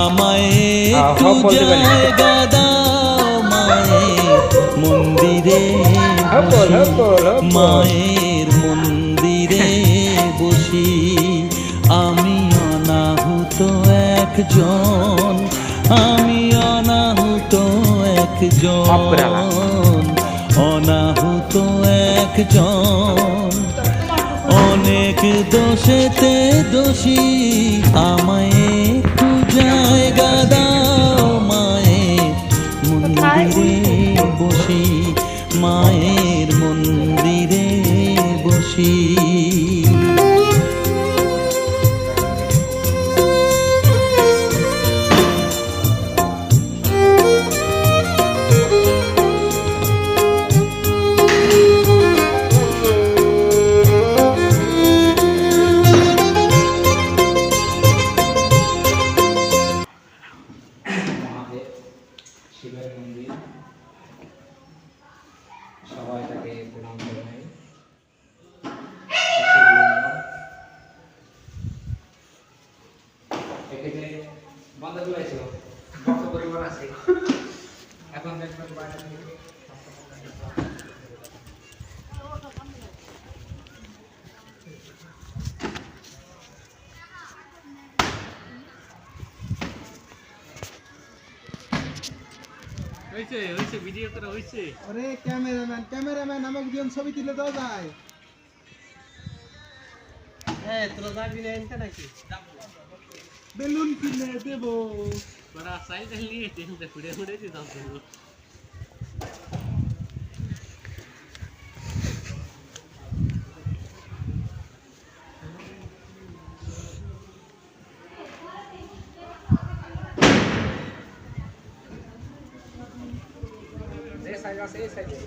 আমায় একটু জায়গা দাও মায়ের মন্দিরে বসি, মায়ের মন্দিরে বসি। আমি অনাহুত একজন, আমি অনাহুত একজন, অনাহুত একজন। অনেক দোষেতে দোষী, আমায় একটু জায়গা দাও মায়ের মন্দিরে বসি, মায়ের মন্দিরে বসি। শিবের মন্দির, সবাই তাকে প্রণাম জানাই। এখানে বান্ধবী ছিল, ভক্ত পরিবার আছে। এখন দেখবেন বাইরে থেকে হইছে হইছে ভিডিও করা হইছে। আরে ক্যামেরাম্যান আমাকে দিন ছবি তুলে দাও যায়। হ্যাঁ তোরা যাবি না এনতে নাকি? বেলুন কিনে দেবো। তোরা সাইকেল নিয়ে টেনতে ফুড়ে ফুড়ে দিতে দাও তো। এই সাইকেল